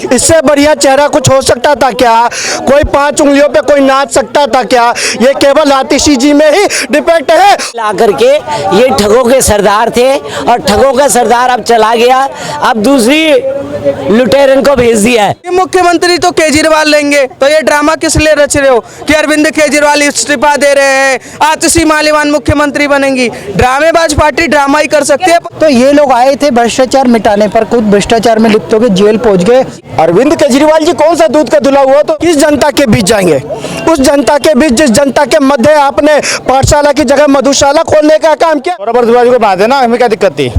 इससे बढ़िया चेहरा कुछ हो सकता था क्या? कोई 5 उंगलियों पे कोई नाच सकता था क्या? ये केवल आतिशी जी में ही डिपेंड है। ला करके ये ठगों के सरदार थे और ठगों का सरदार अब चला गया, अब दूसरी लुटेरन को भेज दिया है। मुख्यमंत्री तो केजरीवाल लेंगे, तो ये ड्रामा किस लिए रच रहे हो कि अरविंद केजरीवाल इस्तीफा दे रहे हैं, आतिशी मालीवाल मुख्यमंत्री बनेंगी? ड्रामेबाज पार्टी ड्रामा ही कर सकती है। तो ये लोग आए थे भ्रष्टाचार मिटाने पर, खुद भ्रष्टाचार में लिप्त हो गए, जेल पहुंच गए। अरविंद केजरीवाल जी कौन सा दूध का धुला हुआ? तो किस जनता के बीच जाएंगे? उस जनता के बीच जिस जनता के मध्य आपने पाठशाला की जगह मधुशाला खोलने का काम किया। सौरभ भारद्वाज को बात है ना, हमें क्या दिक्कत थी?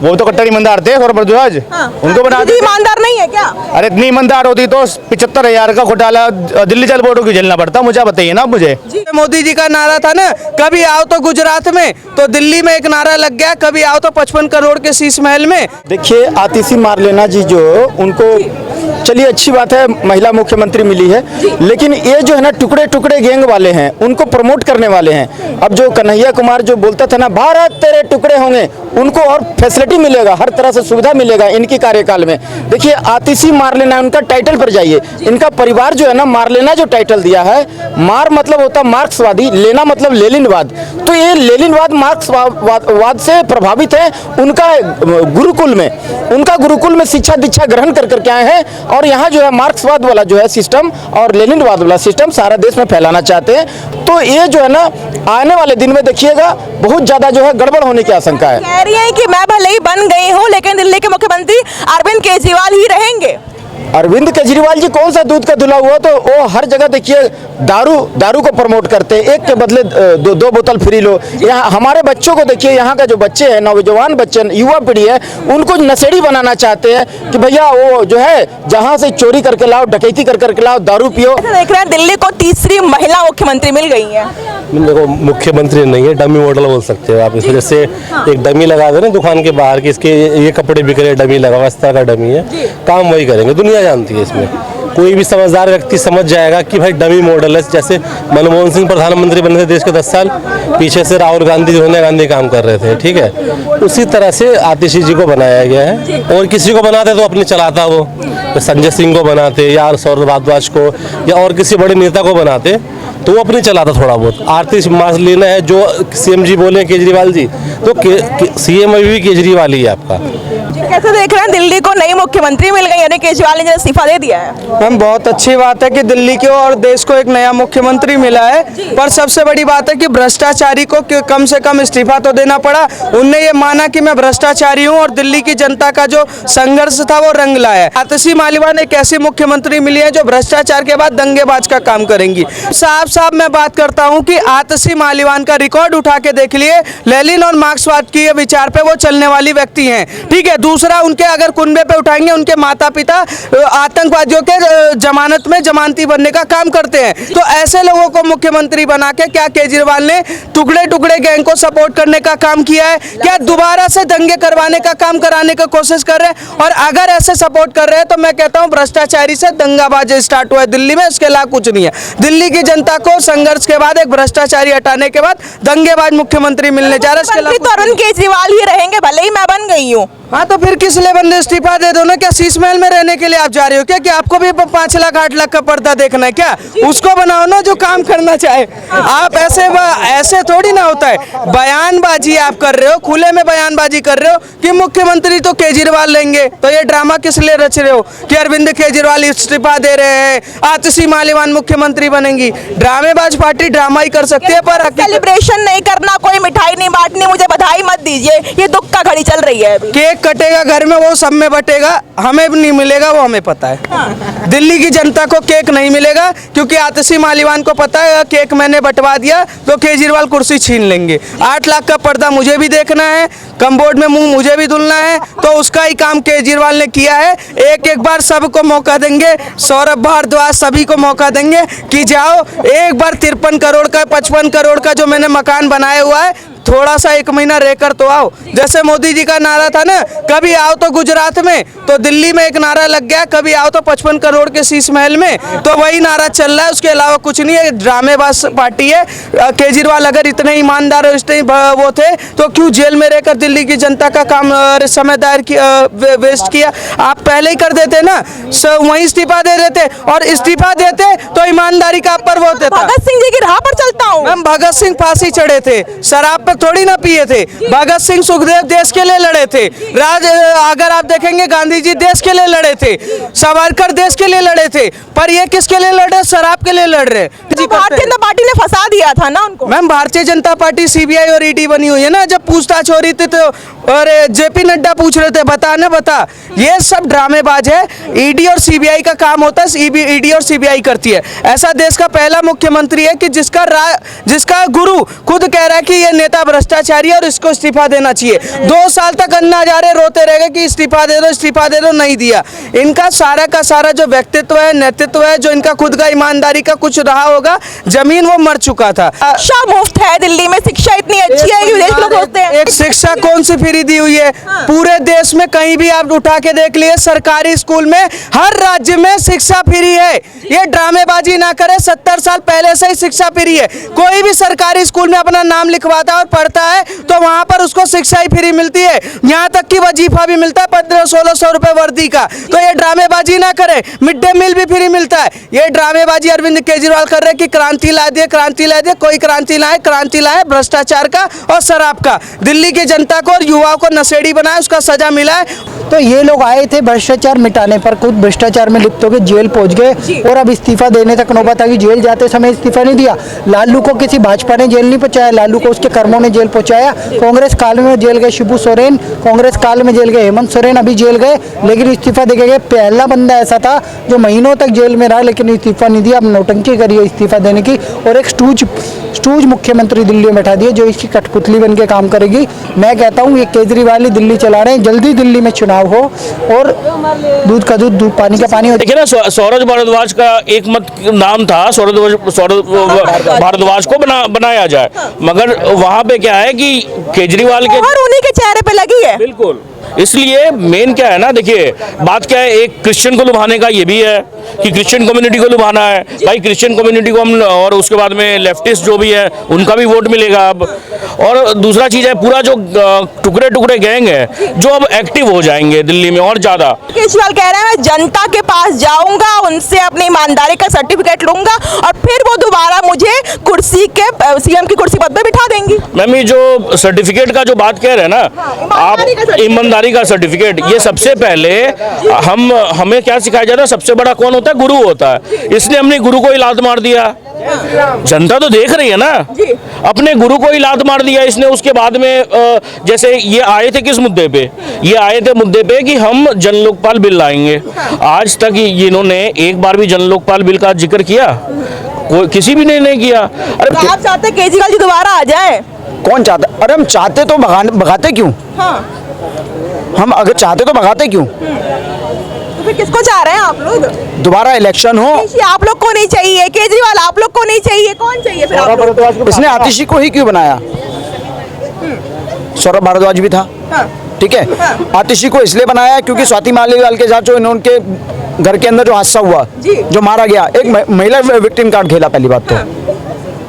वो तो कट्टर ईमानदार थे सौरभ भारद्वाज। उनको बना दे। ईमानदार नहीं है क्या? अरे इतनी ईमानदार होती तो 75,000 का घोटाला दिल्ली जल बोर्ड को झेलना पड़ता? मुझे बताइए ना मुझे। मोदी जी का नारा था ना, कभी आओ तो गुजरात में, तो दिल्ली में एक नारा लग गया, कभी आओ तो 55 करोड़ के शीश महल में। देखिए आतिशी मारलेना जी जो उनको, चलिए अच्छी बात है महिला मुख्यमंत्री मिली है, लेकिन ये जो है ना टुकड़े टुकड़े गैंग वाले हैं, उनको प्रमोट करने वाले हैं। अब जो कन्हैया कुमार जो बोलता था ना भारत तेरे टुकड़े होंगे, उनको और फैसिलिटी मिलेगा, हर तरह से सुविधा मिलेगा इनकी कार्यकाल में। देखिए आतिशी मारलेना, उनका टाइटल पर जाइए, इनका परिवार जो है ना मारलेना जो टाइटल दिया है, मार मतलब होता मार्क्सवादी, लेना मतलब लेनिनवाद। तो ये लेनिनवाद मार्क्सवाद से प्रभावित है। उनका गुरुकुल में शिक्षा दीक्षा ग्रहण कर करके आए हैं और यहाँ जो है मार्क्सवाद वाला जो है सिस्टम और लेनिनवाद वाला सिस्टम सारा देश में फैलाना चाहते हैं। तो ये जो है ना आने वाले दिन में देखिएगा बहुत ज्यादा जो है गड़बड़ होने की आशंका है। कह रही है कि मैं भले ही बन गई हूँ लेकिन दिल्ली के मुख्यमंत्री अरविंद केजरीवाल ही रहेंगे। अरविंद केजरीवाल जी कौन सा दूध का धुला हुआ? तो वो हर जगह देखिए दारू को प्रमोट करते हैं, एक के बदले दो बोतल फ्री लो। यहाँ हमारे बच्चों को देखिए, यहाँ का जो बच्चे हैं, नौजवान बच्चे, युवा पीढ़ी है, उनको नशेड़ी बनाना चाहते हैं कि भैया वो जो है जहाँ से चोरी करके लाओ, डकैती करके लाओ, दारू पियो। देख रहे हैं दिल्ली को तीसरी महिला मुख्यमंत्री मिल गई है। देखो मुख्यमंत्री नहीं है, डमी मॉडल बोल सकते हो आप इस वजह से। एक डमी लगा दो ना दुकान के बाहर कि इसके ये कपड़े बिक रहे, डमी लगा, इस तरह का डमी है, काम वही करेंगे, दुनिया जानती है। इसमें कोई भी समझदार व्यक्ति समझ जाएगा कि भाई डमी मॉडल है। जैसे मनमोहन सिंह प्रधानमंत्री बने थे देश के 10 साल, पीछे से राहुल गांधी, सोनिया गांधी काम कर रहे थे, ठीक है। उसी तरह से आतिशी जी को बनाया गया है। और किसी को बनाते तो अपने चलाता, वो तो संजय सिंह को बनाते या सौरभ भारद्वाज को या और किसी बड़े नेता को बनाते तो वो अपने चलाता थोड़ा बहुत। आतिशी मार लेना है जो सीएम जी बोले केजरीवाल जी, तो सीएम अभी भी केजरीवाल ही है आपका। कैसे देख रहे हैं दिल्ली को नई मुख्यमंत्री मिल गई, यानी केजरीवाल ने इस्तीफा दे दिया है? मैम बहुत अच्छी बात है कि दिल्ली को और देश को एक नया मुख्यमंत्री मिला है, पर सबसे बड़ी बात है कि भ्रष्टाचारी को कम से कम इस्तीफा तो देना पड़ा। उनने ये माना कि मैं भ्रष्टाचारी हूँ और दिल्ली की जनता का जो संघर्ष था वो रंग लाया। आतिशी मालीवाल एक ऐसी मुख्यमंत्री मिली है जो भ्रष्टाचार के बाद दंगेबाज का काम करेंगी। साफ मैं बात करता हूँ कि आतिशी मालीवाल का रिकॉर्ड उठा के देख लिए, लेनिन और मार्क्सवाद की विचार पे वो चलने वाली व्यक्ति हैं, ठीक है। दूसरा, उनके अगर कुनबे पे उठाएंगे, उनके माता पिता आतंकवादियों के जमानत में जमानती बनने का काम करते हैं। तो ऐसे लोगों को मुख्यमंत्री बना के क्या केजरीवाल ने टुकड़े टुकड़े गैंग को सपोर्ट करने का काम किया है? क्या दोबारा से दंगे करवाने का काम कराने की कोशिश कर रहे हैं? और अगर ऐसे सपोर्ट कर रहे हैं तो मैं कहता हूँ भ्रष्टाचारी से दंगाबाजी स्टार्ट हुआ है दिल्ली में, इसके अलावा कुछ नहीं है। दिल्ली की जनता को संघर्ष के बाद एक भ्रष्टाचारी हटाने के बाद दंगेबाज मुख्यमंत्री मिलने जा रहे हैं। तो अरुण केजरीवाल ही रहेंगे भले ही मैं बन गई हूँ। हाँ तो फिर किस लिए बंदे इस्तीफा दे दो ना? क्या शीश महल में रहने के लिए आप जा रहे हो क्या? कि आपको भी 5 लाख 8 लाख का पर्दा देखना है क्या? उसको बनाओ ना जो काम करना चाहे। आप ऐसे थोड़ी ना होता है। बयानबाजी आप कर रहे हो, खुले में बयानबाजी कर रहे हो कि मुख्यमंत्री तो केजरीवाल लेंगे, तो ये ड्रामा किस लिए रच रहे हो कि अरविंद केजरीवाल इस्तीफा दे रहे हैं, आतिशी मालीवाल मुख्यमंत्री बनेंगी? ड्रामेबाज पार्टी ड्रामा ही कर सकती है, पर सेलिब्रेशन नहीं करना, कोई मिठाई नहीं बांटनी, मुझे बधाई मत दीजिए, ये दुख का घड़ी चल रही है। केक कटेगा घर में, वो सब में बटेगा, हमें भी नहीं मिलेगा, वो हमें पता है। दिल्ली की जनता को केक नहीं मिलेगा क्योंकि आतिशी मालीवाल को पता है केक मैंने बंटवा दिया तो केजरीवाल कुर्सी छीन लेंगे। 8 लाख का पर्दा मुझे भी देखना है, कमबोर्ड में मुंह मुझे भी धुलना है, तो उसका ही काम केजरीवाल ने किया है। एक बार सबको मौका देंगे, सौरभ भारद्वाज सभी को मौका देंगे कि जाओ एक बार 53 करोड़ का 55 करोड़ का जो मैंने मकान बनाया हुआ है, थोड़ा सा 1 महीना रहकर तो आओ। जैसे मोदी जी का नारा था ना, कभी आओ तो गुजरात में, तो दिल्ली में एक नारा लग गया, कभी आओ तो 55 करोड़ के शीश महल में, तो वही नारा चल रहा है, उसके अलावा कुछ नहीं है। ड्रामेबाज पार्टी है। केजरीवाल अगर इतने ईमानदार और इतने वो थे तो क्यों जेल में रहकर दिल्ली की जनता का काम समय दायर वेस्ट किया? आप पहले ही कर देते ना, वहीं इस्तीफा दे देते, और इस्तीफा देते तो ईमानदारी का पर्व होता था। भगत सिंह जी की राह पर चलता हूँ। मैम भगत सिंह फांसी चढ़े थे, शराब पे थोड़ी ना पिए थे। भगत सिंह सुखदेव देश के लिए लड़े थे। अगर आप देखेंगे गांधी जी देश के लिए लड़े थे, सावरकर देश के लिए लड़े थे, पर ये किसके लिए लड़ रहे? शराब के लिए लड़ रहे। तो भारतीय जनता पार्टी ने फंसा दिया था ना उनको। Ma'am Bharatiya Janata party CBI और ईडी बनी हुई है ना, जब पूछताछ हो रही थी तो और जेपी नड्डा पूछ रहे थे बता ना बता। ये सब ड्रामेबाज है। ईडी और सीबीआई का काम होता है, ईडी और सीबीआई करती है। ऐसा देश का पहला मुख्यमंत्री है कि जिसका गुरु खुद कह रहा है कि ये नेता भ्रष्टाचारी है और इसको इस्तीफा देना चाहिए। 2 साल तक अन्ना हजारे रोते रह गए कि इस्तीफा दे दो, नहीं दिया। इनका सारा का सारा जो व्यक्तित्व है, नेतृत्व है, जो इनका खुद का ईमानदारी का कुछ रहा होगा, जमीन वो मर चुका था। शिक्षा मुफ्त है दिल्ली में, शिक्षा इतनी अच्छी है कि विदेश लोग सोचते हैं। एक शिक्षा कौन सी फ्री दी हुई है? पूरे देश में कहीं भी आप उठा के देख लिए, सरकारी स्कूल में हर राज्य में शिक्षा फ्री है। ये ड्रामेबाजी ना करे, 70 साल पहले से ही शिक्षा फ्री है। कोई भी सरकारी स्कूल में अपना नाम लिखवाता है और पढ़ता है तो वहां पर उसको शिक्षा ही फ्री मिलती है। यहाँ तक कि वजीफा भी मिलता है 1500-1600 रुपए वर्दी का। तो ये ड्रामेबाजी ना करे। मिड डे मील भी फ्री मिलता है। ये ड्रामेबाजी अरविंद केजरीवाल कर रहे कि क्रांति ला दिए, क्रांति ला दिए। कोई क्रांति लाए भ्रष्टाचार का और शराब का। दिल्ली की जनता को और युवाओं को नशेड़ी बनाया, उसका सजा मिला है। तो ये लोग आए थे भ्रष्टाचार मिटाने पर, खुद भ्रष्टाचार में लिप्त हो गए, जेल पहुंच गए और अब इस्तीफा देने तक नौबत आ गई। जेल जाते समय इस्तीफा नहीं दिया। लालू को किसी भाजपा ने जेल नहीं पहुंचाया, लालू को उसके कर्मों ने जेल पहुंचाया। कांग्रेस काल में जेल गए शिबू सोरेन, कांग्रेस काल में जेल गए हेमंत सोरेन, अभी जेल गए लेकिन इस्तीफा दे गए। पहला बंदा ऐसा था जो महीनों तक जेल में रहा लेकिन इस्तीफा नहीं दिया। अब नौटंकी करी है इस्तीफा देने की और एक स्टूज मुख्यमंत्री दिल्ली में बैठा दिया जो इसकी कठपुतली बन के काम करेगी। मैं कहता हूँ ये केजरीवाल ही दिल्ली चला रहे हैं। जल्दी दिल्ली में चुनाव हो और दूध का दूध, पानी का पानी हो। देखिए ना, सौरभ भारद्वाज का एक मत नाम था, सौरभ भारद्वाज को बनाया जाए, मगर वहाँ पे क्या है कि केजरीवाल के और उन्हीं के चेहरे पे लगी है। बिल्कुल। इसलिए मेन क्या है ना, देखिए बात क्या है, एक क्रिश्चियन को लुभाने का ये भी है कि क्रिश्चियन कम्युनिटी को लुभाना है भाई। क्रिश्चियन कम्युनिटी को हम, और उसके बाद में लेफ्टिस्ट जो भी है उनका भी वोट मिलेगा अब। और दूसरा चीज है, पूरा जो टुकड़े टुकड़े गैंग है जो अब एक्टिव हो जाएंगे दिल्ली में और ज्यादा। केजरीवाल कह रहे हैं मैं जनता के पास जाऊंगा, उनसे अपनी ईमानदारी का सर्टिफिकेट लूंगा और फिर वो दोबारा मुझे कुर्सी के सीएम की कुर्सी पर बिठा देंगी। मैम ये जो सर्टिफिकेट का जो बात कह रहे हैं ना आप, ईमानदारी का सर्टिफिकेट, ये सबसे पहले हमें क्या सिखाया जाता है, सबसे बड़ा कौन होता है? गुरु होता है। इसने अपने गुरु को ही लात मार दिया। जनता तो देख रही है ना, अपने गुरु को ही लात मार दिया इसने। उसके बाद में जैसे ये आए थे किस मुद्दे पे? ये आए थे मुद्दे पे कि हम जन लोकपाल बिल लाएंगे। आज तक इन्होंने एक बार भी जन लोकपाल बिल का जिक्र किया? कोई किसी भी ने नहीं किया। अरे तो आप चाहते हैं केजरीवाल जी दोबारा आ जाए? कौन चाहता? अरे हम चाहते तो भगाते क्यों? हम अगर चाहते तो भगाते क्यों? तो फिर किसको चाह रहे हैं आप लोग? दोबारा इलेक्शन हो। आप लोग को नहीं चाहिए केजरीवाल, आप लोग को नहीं चाहिए, कौन चाहिए फिर आप लोग? इसने आतिशी को ही क्यों बनाया? सौरभ भारद्वाज भी था, ठीक है। आतिशी को इसलिए बनाया क्योंकि स्वाति मालीवाल के साथ जो इनके घर के अंदर जो हादसा हुआ, जो मारा गया, एक महिला विक्टिम कार्ड खेला पहली बात तो,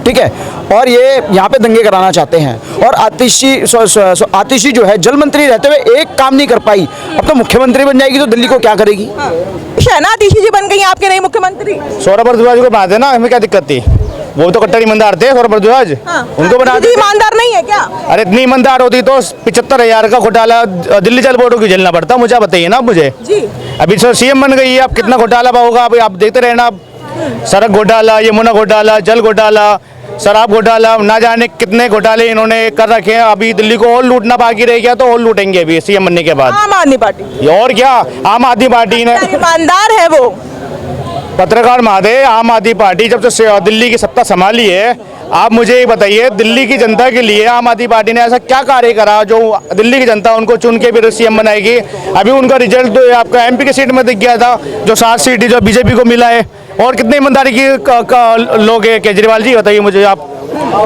ठीक है। और ये यहाँ पे दंगे कराना चाहते हैं। और आतिशी जो है जल मंत्री रहते हुए एक काम नहीं कर पाई, अब तो मुख्यमंत्री बन जाएगी तो दिल्ली को क्या करेगी? शहना आतिशी जी बन गई आपके नई मुख्यमंत्री। सौरभ भारद्वाज को बना देना, हमें क्या दिक्कत थी? वो तो कट्टर ईमानदार थे सौरभ भारद्वाज, उनको बना दे। ईमानदार नहीं है क्या? अरे इतनी ईमानदार होती तो 75,000 का घोटाला दिल्ली जल बोर्ड को झेलना पड़ता? मुझे बताइए ना मुझे। अभी तो सीएम बन गई है, अब कितना घोटाला होगा अभी आप देखते रहना। सड़क घोटाला, यमुना घोटाला, जल घोटाला, शराब घोटाला, ना जाने कितने घोटाले इन्होंने कर रखे हैं। अभी दिल्ली को और लूटना बाकी रह गया तो और लूटेंगे अभी सीएम बनने के बाद। आम आदमी पार्टी और क्या, आम आदमी पार्टी ने, ईमानदार है वो पत्रकार महादेव, आम आदमी पार्टी जब से दिल्ली की सत्ता संभाली है, आप मुझे ये बताइए दिल्ली की जनता के लिए आम आदमी पार्टी ने ऐसा क्या कार्य करा जो दिल्ली की जनता उनको चुन के फिर सीएम बनाएगी? अभी उनका रिजल्ट तो आपका एमपी की सीट में दिख गया था, जो 7 सीट जो बीजेपी को मिला है। और कितने ईमानदारी की लोग हैं केजरीवाल जी, बताइए मुझे आप।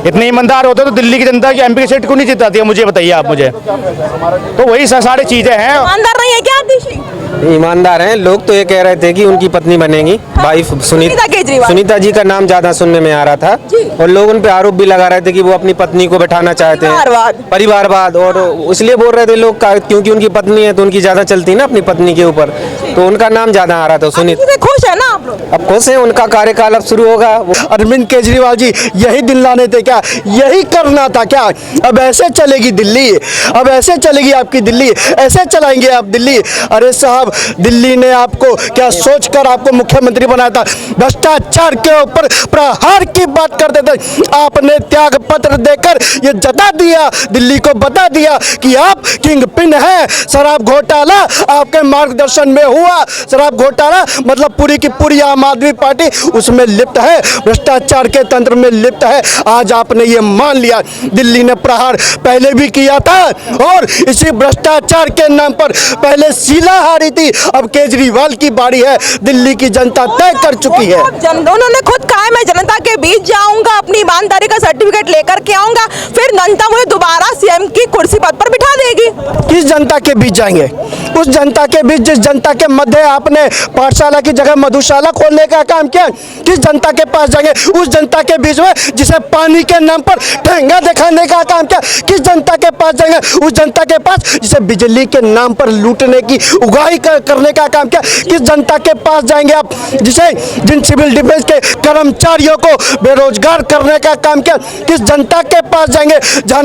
इतने ईमानदार होते तो दिल्ली की जनता की एमपी की सीट क्यों नहीं जिताती है, मुझे बताइए आप मुझे। तो वही सारी चीजें हैं। ईमानदार नहीं है क्या आतिशी? ईमानदार हैं लोग। तो ये कह रहे थे कि उनकी पत्नी बनेंगी, वाइफ सुनीता केजरीवाल। सुनीता जी का नाम ज्यादा सुनने में आ रहा था और लोग उन पे आरोप भी लगा रहे थे कि वो अपनी पत्नी को बैठाना चाहते हैं, परिवारवाद। और इसलिए बोल रहे थे लोग क्योंकि उनकी पत्नी है तो उनकी ज्यादा चलती है ना अपनी पत्नी के ऊपर, तो उनका नाम ज्यादा आ रहा था सुनीता। खुश है ना आप लोग? अब खुश है, उनका कार्यकाल अब शुरू होगा। अरविंद केजरीवाल जी यही दिलाने थे क्या, यही करना था क्या? अब ऐसे चलेगी दिल्ली, अब ऐसे चलेगी आपकी दिल्ली, ऐसे चलाएंगे आप दिल्ली? अरे साहब, दिल्ली ने आपको क्या सोचकर आपको मुख्यमंत्री बनाया था? भ्रष्टाचार के ऊपर प्रहार की बात करते थे, आपने त्याग पत्र देकर ये जता दिया, दिल्ली को बता दिया कि आप किंग पिन है। शराब घोटाला आपके मार्गदर्शन में हुआ, शराब घोटाला मतलब पूरी की पूरी आम आदमी पार्टी उसमें लिप्त है, भ्रष्टाचार के तंत्र में लिप्त है। आज आपने ये मान लिया। दिल्ली ने प्रहार पहले भी किया था और इसी भ्रष्टाचार के नाम पर पहले शीला हारी थी, अब केजरीवाल की बारी है। दिल्ली की जनता तय कर चुकी है। उन्होंने खुद कहा है मैं जनता के बीच जाऊंगा, अपनी ईमानदारी का सर्टिफिकेट लेकर के आऊंगा, फिर जनता मुझे दोबारा सीएम की कुर्सी पद पर बिठा देगी। किस जनता के बीच जाएंगे? उस जनता के बीच जिस जनता के मध्य आपने पाठशाला की जगह मधुशाला खोलने का काम किया। किस जनता के पास जाएंगे? उस जनता के बीच में जिसे पानी के नाम पर ठेंगा दिखाने का काम किया। किस जनता के पास जाएंगे? उस जनता के पास जिसे बिजली के नाम पर लूटने की उगाही करने का काम किया। किस जनता के पास जाएंगे आप जिसे जिन सिविल डिफेंस के कर्मचारियों को बेरोजगार करने का काम किया? किस जनता के पास जाएंगे जहां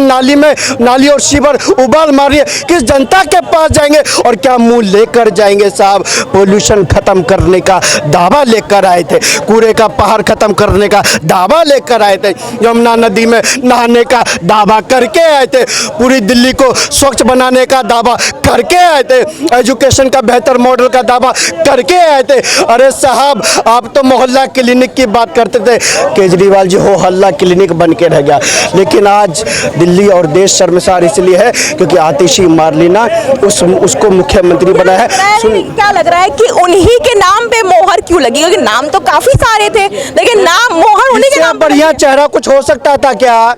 नाली और सीवर उबाल मारी है? किस जनता के पास जाएंगे और क्या मुंह लेकर जाएंगे? साहब, पोल्यूशन खत्म करने का दावा लेकर आए थे, कूड़े का पहाड़ खत्म करने का दावा लेकर आए थे, यमुना नदी में नहाने का दावा करके आए थे, पूरी दिल्ली को स्वच्छ बनाने का दावा करके आए थे, एजुकेशन का बेहतर मॉडल का दावा करके आए थे। अरे साहब, आप तो मोहल्ला क्लिनिक की बात करते थे, केजरीवाल जी हो हल्ला क्लिनिक बन के रह गया। लेकिन आज दिल्ली और देश शर्मसार इसलिए है क्योंकि आतिशी मारलेना उसको मुख्यमंत्री बनाया है। क्या लग रहा है कि उन्हीं के नाम पे मोहर क्यों लगी? क्योंकि नाम तो काफी सारे थे लेकिन नाम मोहर उन्हीं के नाम। बढ़िया चेहरा कुछ हो सकता था क्या?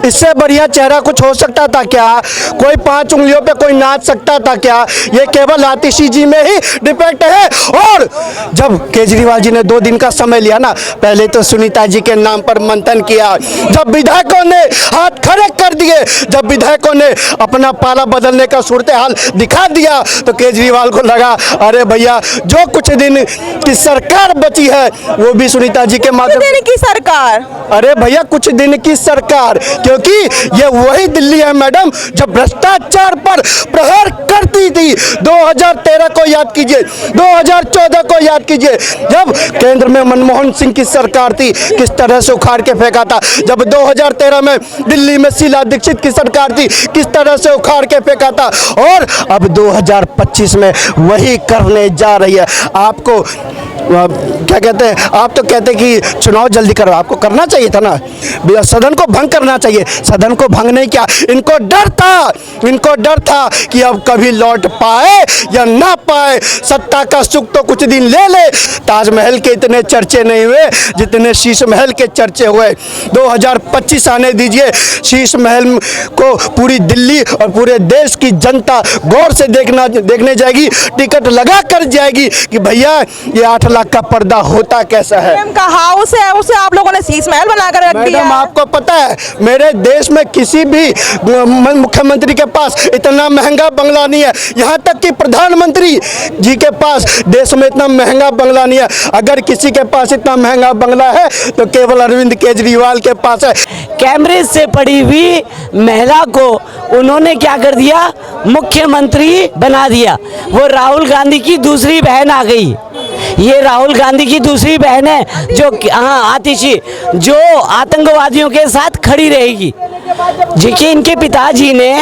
इससे बढ़िया चेहरा कुछ हो सकता था क्या? कोई 5 उंगलियों पे कोई नाच सकता था क्या? ये केवल आतिशी जी में ही डिपेंड है। और जब केजरीवाल जी ने 2 दिन का समय लिया ना, पहले तो सुनीता जी के नाम पर मंथन किया, जब विधायकों ने हाथ खड़े कर दिए, जब विधायकों ने अपना पाला बदलने का सूरत हाल दिखा दिया, तो केजरीवाल को लगा अरे भैया जो कुछ दिन की सरकार बची है वो भी सुनीता जी के माध्यम की सरकार। अरे भैया कुछ दिन की सरकार, क्योंकि ये वही दिल्ली है मैडम जब भ्रष्टाचार पर प्रहार करती थी। 2013 को याद कीजिए, 2014 को याद कीजिए, जब केंद्र में मनमोहन सिंह की सरकार थी, किस तरह से उखाड़ के फेंका था। जब 2013 में दिल्ली में शीला दीक्षित की सरकार थी, किस तरह से उखाड़ के फेंका था। और अब 2025 में वही करने जा रही है। आपको क्या कहते हैं, आप तो कहते हैं कि चुनाव जल्दी करो, आपको करना चाहिए था ना, सदन को भंग करना चाहिए। सदन को भंग नहीं किया, इनको डर था कि अब कभी लौट पाए या ना पाए। सत्ता का सुख तो कुछ दिन ले ले। ताजमहल के इतने चर्चे नहीं हुए जितने शीश महल के चर्चे हुए। 2025 आने दीजिए, शीश महल को पूरी दिल्ली और पूरे देश की जनता गौर से देखने जाएगी, टिकट लगा कर जाएगी कि भैया ये 8 लाख का पर्दा होता कैसा है। का हाउस है उसे आप लोगों ने शीश महल बनाकर रख दिया। मैडम आपको पता है मेरे देश में किसी भी मुख्यमंत्री के पास इतना महंगा बंगला नहीं है, यहाँ तक कि प्रधानमंत्री जी के पास देश में इतना महंगा बंगला नहीं है। अगर किसी के पास इतना महंगा बंगला है तो केवल अरविंद केजरीवाल के पास है। कैमरे से पड़ी हुई महिला को उन्होंने क्या कर दिया, मुख्यमंत्री बना दिया। वो राहुल गांधी की दूसरी बहन आ गई। ये राहुल गांधी की दूसरी बहन है जो आतिशी, जो आतंकवादियों के साथ खड़ी रहेगी। देखिए इनके पिताजी ने,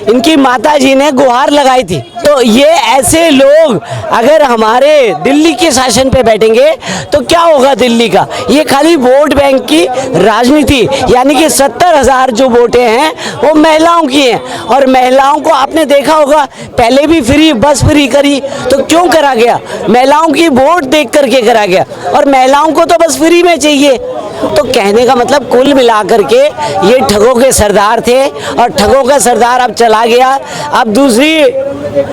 इनकी माताजी ने गुहार लगाई थी तो ये ऐसे लोग अगर हमारे दिल्ली के शासन पे बैठेंगे तो क्या होगा दिल्ली का? ये खाली वोट बैंक की राजनीति, यानी कि 70,000 जो वोटें हैं वो महिलाओं की हैं, और महिलाओं को आपने देखा होगा पहले भी फ्री बस फ्री करी, तो क्यों करा गया? महिलाओं की वोट देख करके करा गया, और महिलाओं को तो बस फ्री में चाहिए। तो कहने का मतलब कुल मिलाकर के ये ठगों के सरदार थे, और ठगों का सरदार अब चला गया, अब दूसरी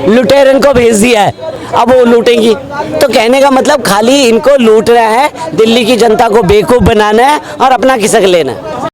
लुटेरन को भेज दिया है, अब वो लूटेंगी। तो कहने का मतलब खाली इनको लूटना है, दिल्ली की जनता को बेवकूफ़ बनाना है और अपना खिसक लेना है।